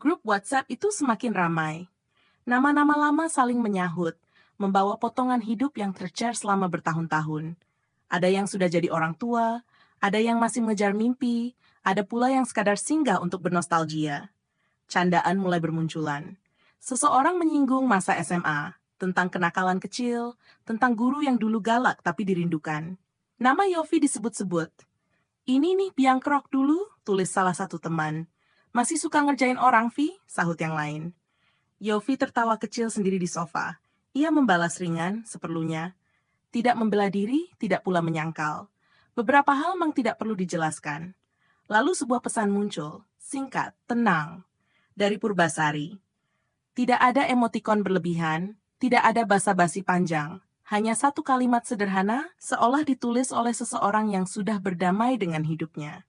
Grup WhatsApp itu semakin ramai. Nama-nama lama saling menyahut, membawa potongan hidup yang tercer selama bertahun-tahun. Ada yang sudah jadi orang tua, ada yang masih mengejar mimpi, ada pula yang sekadar singgah untuk bernostalgia. Candaan mulai bermunculan. Seseorang menyinggung masa SMA, tentang kenakalan kecil, tentang guru yang dulu galak tapi dirindukan. Nama Yofi disebut-sebut. Ini nih biang kerok dulu, tulis salah satu teman. Masih suka ngerjain orang, Vi, sahut yang lain. Yofi tertawa kecil sendiri di sofa. Ia membalas ringan, seperlunya. Tidak membela diri, tidak pula menyangkal. Beberapa hal memang tidak perlu dijelaskan. Lalu sebuah pesan muncul, singkat, tenang, dari Purbasari. Tidak ada emotikon berlebihan, tidak ada basa-basi panjang. Hanya satu kalimat sederhana, seolah ditulis oleh seseorang yang sudah berdamai dengan hidupnya.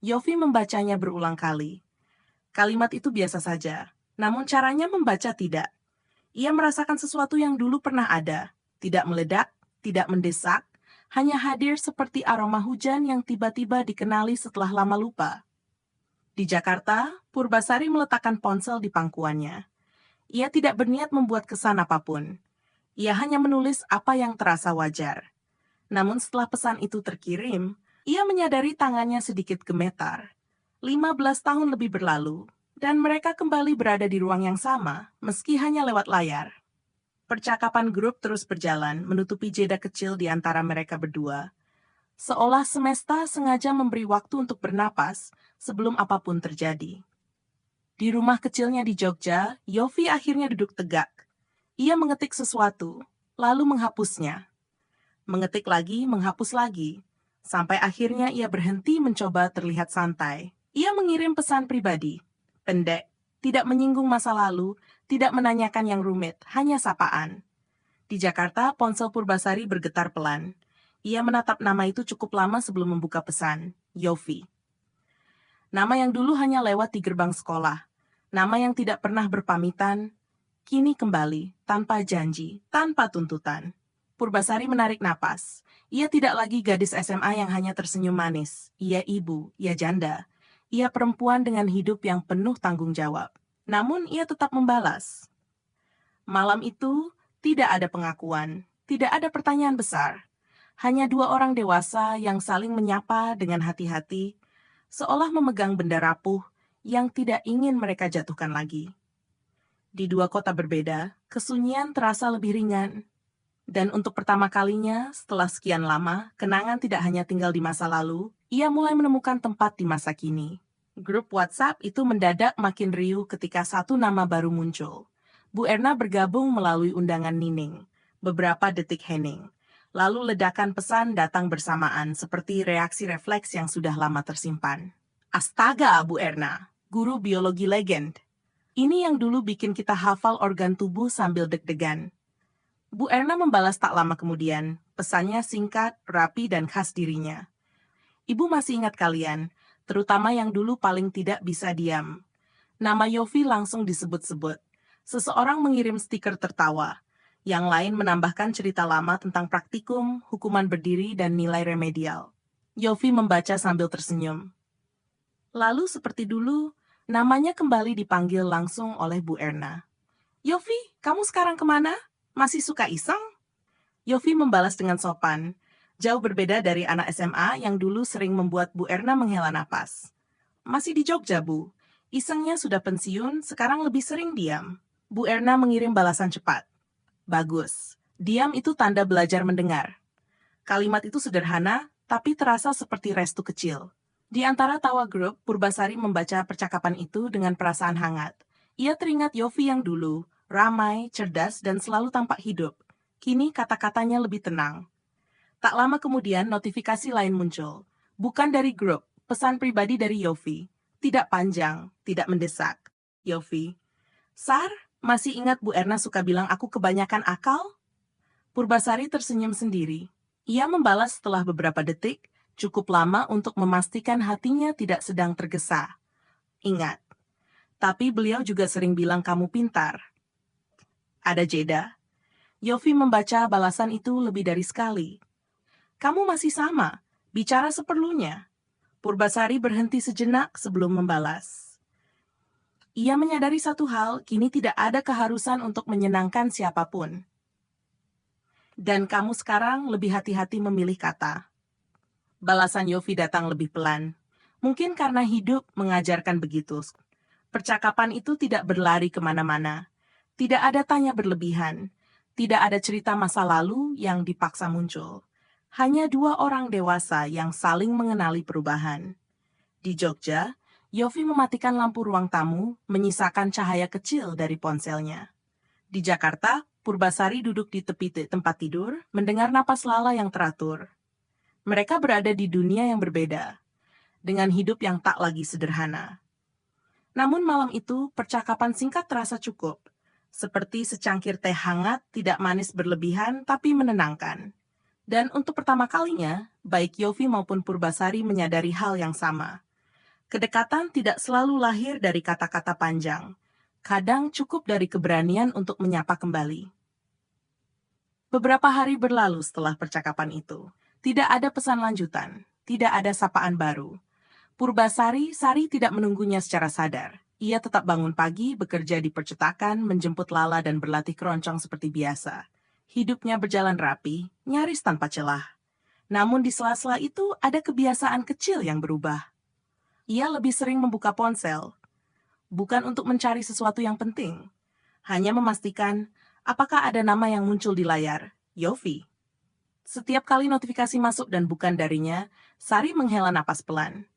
Yofi membacanya berulang kali. Kalimat itu biasa saja, namun caranya membaca tidak. Ia merasakan sesuatu yang dulu pernah ada, tidak meledak, tidak mendesak, hanya hadir seperti aroma hujan yang tiba-tiba dikenali setelah lama lupa. Di Jakarta, Purbasari meletakkan ponsel di pangkuannya. Ia tidak berniat membuat kesan apapun. Ia hanya menulis apa yang terasa wajar. Namun setelah pesan itu terkirim, ia menyadari tangannya sedikit gemetar. 15 tahun lebih berlalu, dan mereka kembali berada di ruang yang sama, meski hanya lewat layar. Percakapan grup terus berjalan, menutupi jeda kecil di antara mereka berdua. Seolah semesta sengaja memberi waktu untuk bernapas sebelum apapun terjadi. Di rumah kecilnya di Jogja, Yofi akhirnya duduk tegak. Ia mengetik sesuatu, lalu menghapusnya. Mengetik lagi, menghapus lagi. Sampai akhirnya ia berhenti mencoba terlihat santai. Ia mengirim pesan pribadi. Pendek, tidak menyinggung masa lalu, tidak menanyakan yang rumit, hanya sapaan. Di Jakarta, ponsel Purbasari bergetar pelan. Ia menatap nama itu cukup lama sebelum membuka pesan, Yofi. Nama yang dulu hanya lewat di gerbang sekolah. Nama yang tidak pernah berpamitan, kini kembali, tanpa janji, tanpa tuntutan. Purbasari menarik napas. Ia tidak lagi gadis SMA yang hanya tersenyum manis. Ia ibu, ia janda. Ia perempuan dengan hidup yang penuh tanggung jawab. Namun ia tetap membalas. Malam itu, tidak ada pengakuan, tidak ada pertanyaan besar. Hanya dua orang dewasa yang saling menyapa dengan hati-hati, seolah memegang benda rapuh yang tidak ingin mereka jatuhkan lagi. Di dua kota berbeda, kesunyian terasa lebih ringan. Dan untuk pertama kalinya, setelah sekian lama, kenangan tidak hanya tinggal di masa lalu, ia mulai menemukan tempat di masa kini. Grup WhatsApp itu mendadak makin riuh ketika satu nama baru muncul. Bu Erna bergabung melalui undangan Nining, beberapa detik hening. Lalu ledakan pesan datang bersamaan seperti reaksi refleks yang sudah lama tersimpan. Astaga, Bu Erna, guru biologi legend. Ini yang dulu bikin kita hafal organ tubuh sambil deg-degan. Bu Erna membalas tak lama kemudian, pesannya singkat, rapi, dan khas dirinya. Ibu masih ingat kalian, terutama yang dulu paling tidak bisa diam. Nama Yofi langsung disebut-sebut. Seseorang mengirim stiker tertawa. Yang lain menambahkan cerita lama tentang praktikum, hukuman berdiri, dan nilai remedial. Yofi membaca sambil tersenyum. Lalu seperti dulu, namanya kembali dipanggil langsung oleh Bu Erna. Yofi, kamu sekarang kemana? Masih suka iseng? Yofi membalas dengan sopan, jauh berbeda dari anak SMA yang dulu sering membuat Bu Erna menghela napas. Masih di Jogja, Bu. Isengnya sudah pensiun, sekarang lebih sering diam. Bu Erna mengirim balasan cepat. Bagus. Diam itu tanda belajar mendengar. Kalimat itu sederhana, tapi terasa seperti restu kecil. Di antara tawa grup, Purbasari membaca percakapan itu dengan perasaan hangat. Ia teringat Yofi yang dulu, ramai, cerdas, dan selalu tampak hidup. Kini kata-katanya lebih tenang. Tak lama kemudian notifikasi lain muncul. Bukan dari grup, pesan pribadi dari Yofi. Tidak panjang, tidak mendesak. Yofi, Sar, masih ingat Bu Erna suka bilang aku kebanyakan akal? Purbasari tersenyum sendiri. Ia membalas setelah beberapa detik, cukup lama untuk memastikan hatinya tidak sedang tergesa. Ingat, tapi beliau juga sering bilang kamu pintar. Ada jeda. Yofi membaca balasan itu lebih dari sekali. Kamu masih sama, bicara seperlunya. Purbasari berhenti sejenak sebelum membalas. Ia menyadari satu hal, kini tidak ada keharusan untuk menyenangkan siapapun. Dan kamu sekarang lebih hati-hati memilih kata. Balasan Yofi datang lebih pelan. Mungkin karena hidup mengajarkan begitu. Percakapan itu tidak berlari kemana-mana. Tidak ada tanya berlebihan. Tidak ada cerita masa lalu yang dipaksa muncul. Hanya dua orang dewasa yang saling mengenali perubahan. Di Jogja, Yofi mematikan lampu ruang tamu, menyisakan cahaya kecil dari ponselnya. Di Jakarta, Purbasari duduk di tepi tempat tidur, mendengar napas Lala yang teratur. Mereka berada di dunia yang berbeda, dengan hidup yang tak lagi sederhana. Namun malam itu, percakapan singkat terasa cukup. Seperti secangkir teh hangat, tidak manis berlebihan, tapi menenangkan. Dan untuk pertama kalinya, baik Yofi maupun Purbasari menyadari hal yang sama. Kedekatan tidak selalu lahir dari kata-kata panjang. Kadang cukup dari keberanian untuk menyapa kembali. Beberapa hari berlalu setelah percakapan itu. Tidak ada pesan lanjutan, tidak ada sapaan baru. Purbasari tidak menunggunya secara sadar. Ia tetap bangun pagi, bekerja di percetakan, menjemput Lala dan berlatih keroncong seperti biasa. Hidupnya berjalan rapi, nyaris tanpa celah. Namun di sela-sela itu ada kebiasaan kecil yang berubah. Ia lebih sering membuka ponsel, bukan untuk mencari sesuatu yang penting, hanya memastikan apakah ada nama yang muncul di layar, Yofi. Setiap kali notifikasi masuk dan bukan darinya, Sari menghela napas pelan.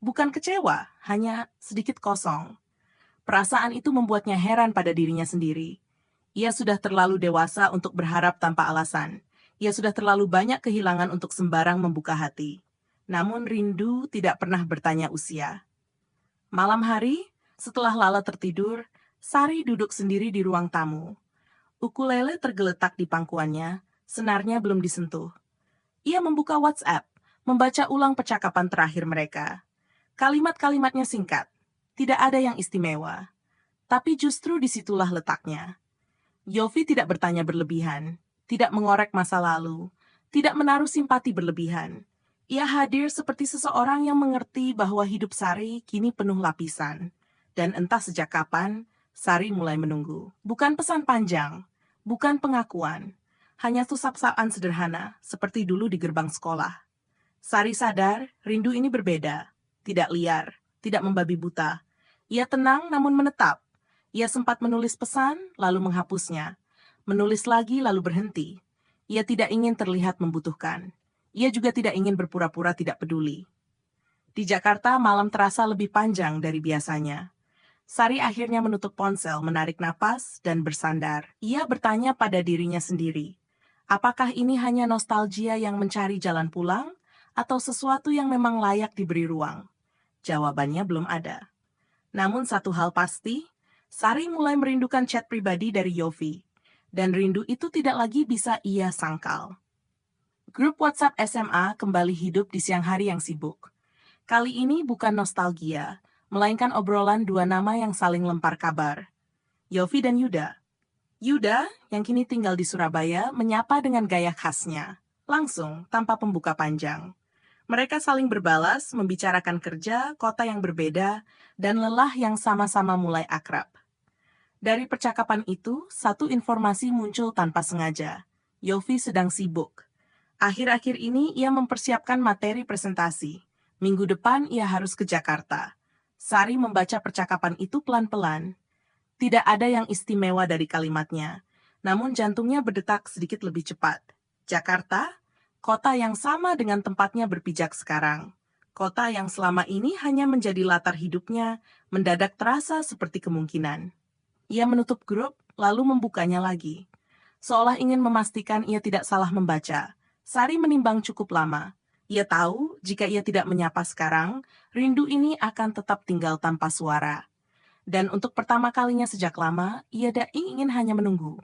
Bukan kecewa, hanya sedikit kosong. Perasaan itu membuatnya heran pada dirinya sendiri. Ia sudah terlalu dewasa untuk berharap tanpa alasan. Ia sudah terlalu banyak kehilangan untuk sembarang membuka hati. Namun rindu tidak pernah bertanya usia. Malam hari, setelah Lala tertidur, Sari duduk sendiri di ruang tamu. Ukulele tergeletak di pangkuannya, senarnya belum disentuh. Ia membuka WhatsApp, membaca ulang percakapan terakhir mereka. Kalimat-kalimatnya singkat, tidak ada yang istimewa. Tapi justru disitulah letaknya. Yofi tidak bertanya berlebihan, tidak mengorek masa lalu, tidak menaruh simpati berlebihan. Ia hadir seperti seseorang yang mengerti bahwa hidup Sari kini penuh lapisan. Dan entah sejak kapan, Sari mulai menunggu. Bukan pesan panjang, bukan pengakuan, hanya susap-sapan sederhana, seperti dulu di gerbang sekolah. Sari sadar, rindu ini berbeda. Tidak liar, tidak membabi buta. Ia tenang namun menetap. Ia sempat menulis pesan, lalu menghapusnya. Menulis lagi, lalu berhenti. Ia tidak ingin terlihat membutuhkan. Ia juga tidak ingin berpura-pura tidak peduli. Di Jakarta, malam terasa lebih panjang dari biasanya. Sari akhirnya menutup ponsel, menarik napas, dan bersandar. Ia bertanya pada dirinya sendiri, apakah ini hanya nostalgia yang mencari jalan pulang, atau sesuatu yang memang layak diberi ruang? Jawabannya belum ada. Namun satu hal pasti, Sari mulai merindukan chat pribadi dari Yofi. Dan rindu itu tidak lagi bisa ia sangkal. Grup WhatsApp SMA kembali hidup di siang hari yang sibuk. Kali ini bukan nostalgia, melainkan obrolan dua nama yang saling lempar kabar. Yofi dan Yuda. Yuda, yang kini tinggal di Surabaya, menyapa dengan gaya khasnya. Langsung, tanpa pembuka panjang. Mereka saling berbalas, membicarakan kerja, kota yang berbeda, dan lelah yang sama-sama mulai akrab. Dari percakapan itu, satu informasi muncul tanpa sengaja. Yofi sedang sibuk. Akhir-akhir ini ia mempersiapkan materi presentasi. Minggu depan ia harus ke Jakarta. Sari membaca percakapan itu pelan-pelan. Tidak ada yang istimewa dari kalimatnya, namun jantungnya berdetak sedikit lebih cepat. Jakarta, kota yang sama dengan tempatnya berpijak sekarang. Kota yang selama ini hanya menjadi latar hidupnya, mendadak terasa seperti kemungkinan. Ia menutup grup, lalu membukanya lagi. Seolah ingin memastikan ia tidak salah membaca. Sari menimbang cukup lama. Ia tahu, jika ia tidak menyapa sekarang, rindu ini akan tetap tinggal tanpa suara. Dan untuk pertama kalinya sejak lama, ia ingin hanya menunggu.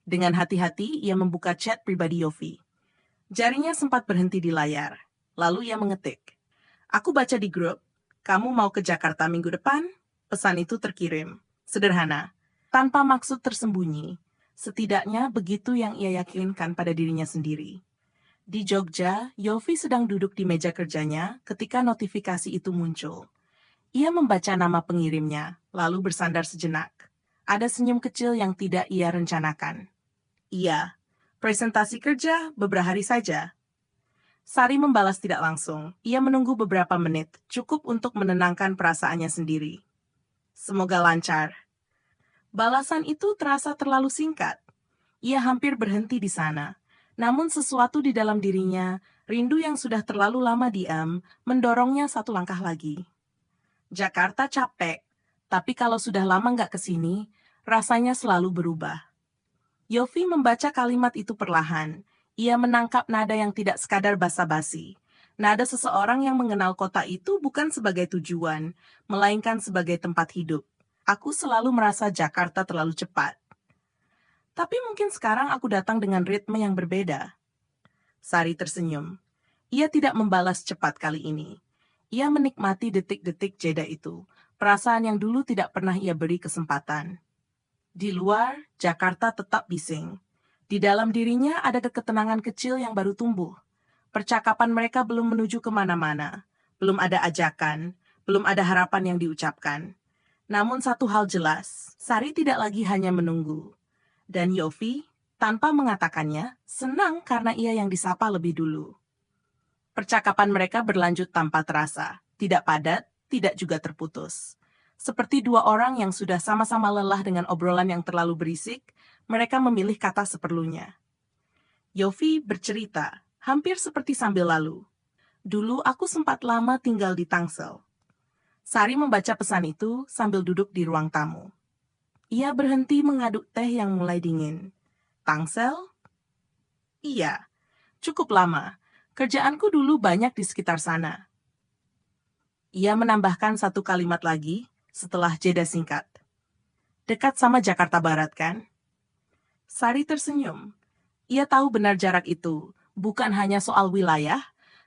Dengan hati-hati, ia membuka chat pribadi Yofi. Jarinya sempat berhenti di layar. Lalu ia mengetik. Aku baca di grup, kamu mau ke Jakarta minggu depan? Pesan itu terkirim. Sederhana, tanpa maksud tersembunyi. Setidaknya begitu yang ia yakinkan pada dirinya sendiri. Di Jogja, Yofi sedang duduk di meja kerjanya ketika notifikasi itu muncul. Ia membaca nama pengirimnya, lalu bersandar sejenak. Ada senyum kecil yang tidak ia rencanakan. Iya, presentasi kerja beberapa hari saja. Sari membalas tidak langsung. Ia menunggu beberapa menit, cukup untuk menenangkan perasaannya sendiri. Semoga lancar. Balasan itu terasa terlalu singkat. Ia hampir berhenti di sana. Namun sesuatu di dalam dirinya, rindu yang sudah terlalu lama diam, mendorongnya satu langkah lagi. Jakarta capek, tapi kalau sudah lama nggak kesini, rasanya selalu berubah. Yofi membaca kalimat itu perlahan. Ia menangkap nada yang tidak sekadar basa-basi. Nada seseorang yang mengenal kota itu bukan sebagai tujuan, melainkan sebagai tempat hidup. Aku selalu merasa Jakarta terlalu cepat. Tapi mungkin sekarang aku datang dengan ritme yang berbeda. Sari tersenyum. Ia tidak membalas cepat kali ini. Ia menikmati detik-detik jeda itu, perasaan yang dulu tidak pernah ia beri kesempatan. Di luar, Jakarta tetap bising. Di dalam dirinya ada ketenangan kecil yang baru tumbuh. Percakapan mereka belum menuju kemana-mana. Belum ada ajakan, belum ada harapan yang diucapkan. Namun satu hal jelas, Sari tidak lagi hanya menunggu. Dan Yofi, tanpa mengatakannya, senang karena ia yang disapa lebih dulu. Percakapan mereka berlanjut tanpa terasa, tidak padat, tidak juga terputus. Seperti dua orang yang sudah sama-sama lelah dengan obrolan yang terlalu berisik, mereka memilih kata seperlunya. Yofi bercerita, hampir seperti sambil lalu. Dulu aku sempat lama tinggal di Tangsel. Sari membaca pesan itu sambil duduk di ruang tamu. Ia berhenti mengaduk teh yang mulai dingin. Tangsel? Iya, cukup lama. Kerjaanku dulu banyak di sekitar sana. Ia menambahkan satu kalimat lagi setelah jeda singkat. Dekat sama Jakarta Barat, kan? Sari tersenyum. Ia tahu benar jarak itu bukan hanya soal wilayah,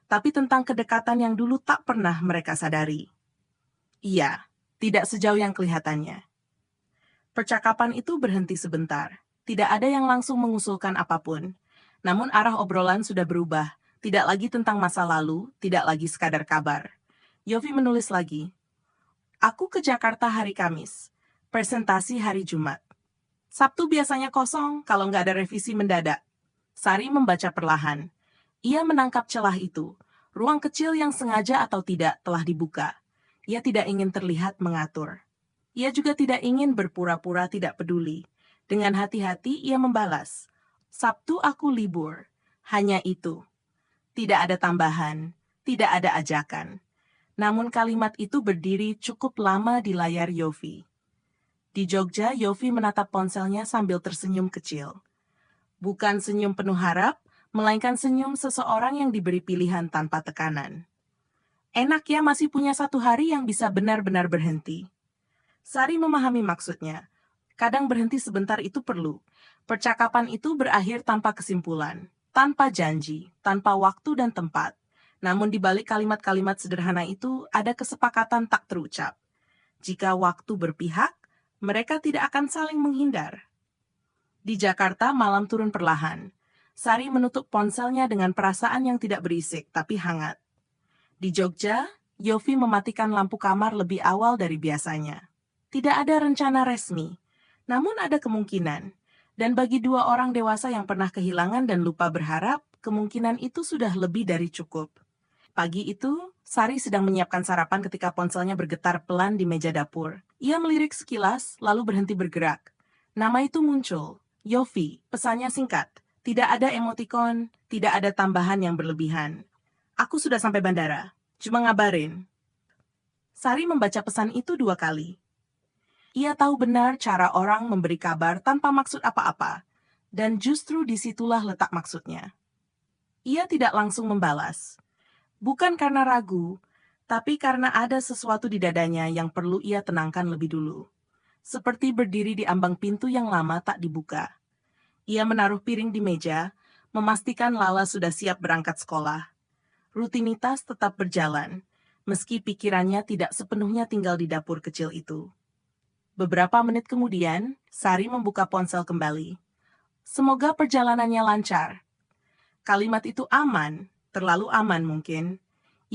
tapi tentang kedekatan yang dulu tak pernah mereka sadari. Iya, tidak sejauh yang kelihatannya. Percakapan itu berhenti sebentar. Tidak ada yang langsung mengusulkan apapun. Namun arah obrolan sudah berubah. Tidak lagi tentang masa lalu, tidak lagi sekadar kabar. Yofi menulis lagi. Aku ke Jakarta hari Kamis. Presentasi hari Jumat. Sabtu biasanya kosong kalau nggak ada revisi mendadak. Sari membaca perlahan. Ia menangkap celah itu. Ruang kecil yang sengaja atau tidak telah dibuka. Ia tidak ingin terlihat mengatur. Ia juga tidak ingin berpura-pura tidak peduli. Dengan hati-hati ia membalas. Sabtu aku libur. Hanya itu. Tidak ada tambahan, tidak ada ajakan. Namun kalimat itu berdiri cukup lama di layar Yofi. Di Jogja, Yofi menatap ponselnya sambil tersenyum kecil. Bukan senyum penuh harap, melainkan senyum seseorang yang diberi pilihan tanpa tekanan. Enak ya masih punya satu hari yang bisa benar-benar berhenti. Sari memahami maksudnya. Kadang berhenti sebentar itu perlu. Percakapan itu berakhir tanpa kesimpulan. Tanpa janji, tanpa waktu dan tempat. Namun di balik kalimat-kalimat sederhana itu ada kesepakatan tak terucap. Jika waktu berpihak, mereka tidak akan saling menghindar. Di Jakarta malam turun perlahan. Sari menutup ponselnya dengan perasaan yang tidak berisik tapi hangat. Di Jogja, Yofi mematikan lampu kamar lebih awal dari biasanya. Tidak ada rencana resmi, namun ada kemungkinan. Dan bagi dua orang dewasa yang pernah kehilangan dan lupa berharap, kemungkinan itu sudah lebih dari cukup. Pagi itu, Sari sedang menyiapkan sarapan ketika ponselnya bergetar pelan di meja dapur. Ia melirik sekilas, lalu berhenti bergerak. Nama itu muncul. Yofi, pesannya singkat. Tidak ada emotikon, tidak ada tambahan yang berlebihan. Aku sudah sampai bandara. Cuma ngabarin. Sari membaca pesan itu 2 kali. Ia tahu benar cara orang memberi kabar tanpa maksud apa-apa, dan justru disitulah letak maksudnya. Ia tidak langsung membalas. Bukan karena ragu, tapi karena ada sesuatu di dadanya yang perlu ia tenangkan lebih dulu. Seperti berdiri di ambang pintu yang lama tak dibuka. Ia menaruh piring di meja, memastikan Lala sudah siap berangkat sekolah. Rutinitas tetap berjalan, meski pikirannya tidak sepenuhnya tinggal di dapur kecil itu. Beberapa menit kemudian, Sari membuka ponsel kembali. Semoga perjalanannya lancar. Kalimat itu aman, terlalu aman mungkin.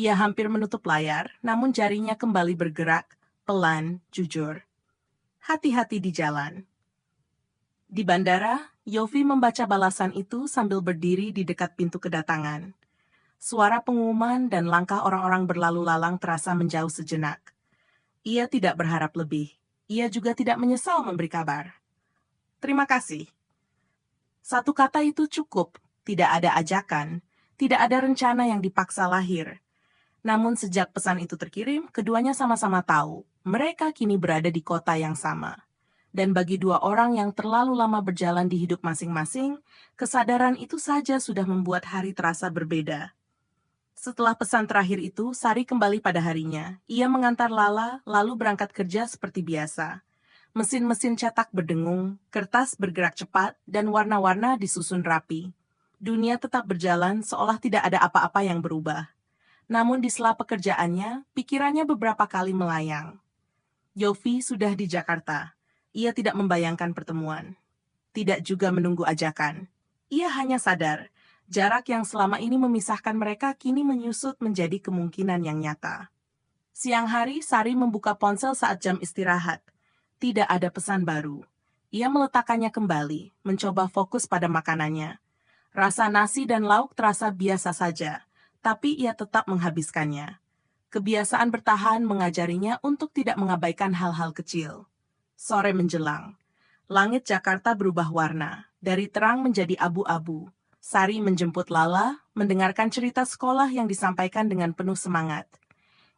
Ia hampir menutup layar, namun jarinya kembali bergerak, pelan, jujur. Hati-hati di jalan. Di bandara, Yofi membaca balasan itu sambil berdiri di dekat pintu kedatangan. Suara pengumuman dan langkah orang-orang berlalu lalang terasa menjauh sejenak. Ia tidak berharap lebih. Ia juga tidak menyesal memberi kabar. Terima kasih. Satu kata itu cukup, tidak ada ajakan, tidak ada rencana yang dipaksa lahir. Namun sejak pesan itu terkirim, keduanya sama-sama tahu, mereka kini berada di kota yang sama. Dan bagi dua orang yang terlalu lama berjalan di hidup masing-masing, kesadaran itu saja sudah membuat hari terasa berbeda. Setelah pesan terakhir itu, Sari kembali pada harinya. Ia mengantar Lala, lalu berangkat kerja seperti biasa. Mesin-mesin cetak berdengung, kertas bergerak cepat, dan warna-warna disusun rapi. Dunia tetap berjalan seolah tidak ada apa-apa yang berubah. Namun di sela pekerjaannya, pikirannya beberapa kali melayang. Yofi sudah di Jakarta. Ia tidak membayangkan pertemuan. Tidak juga menunggu ajakan. Ia hanya sadar, jarak yang selama ini memisahkan mereka kini menyusut menjadi kemungkinan yang nyata. Siang hari, Sari membuka ponsel saat jam istirahat. Tidak ada pesan baru. Ia meletakkannya kembali, mencoba fokus pada makanannya. Rasa nasi dan lauk terasa biasa saja, tapi ia tetap menghabiskannya. Kebiasaan bertahan mengajarinya untuk tidak mengabaikan hal-hal kecil. Sore menjelang. Langit Jakarta berubah warna, dari terang menjadi abu-abu. Sari menjemput Lala, mendengarkan cerita sekolah yang disampaikan dengan penuh semangat.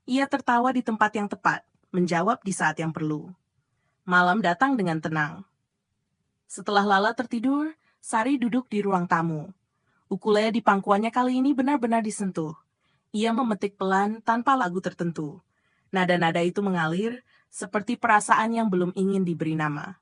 Ia tertawa di tempat yang tepat, menjawab di saat yang perlu. Malam datang dengan tenang. Setelah Lala tertidur, Sari duduk di ruang tamu. Ukulele di pangkuannya kali ini benar-benar disentuh. Ia memetik pelan tanpa lagu tertentu. Nada-nada itu mengalir, seperti perasaan yang belum ingin diberi nama.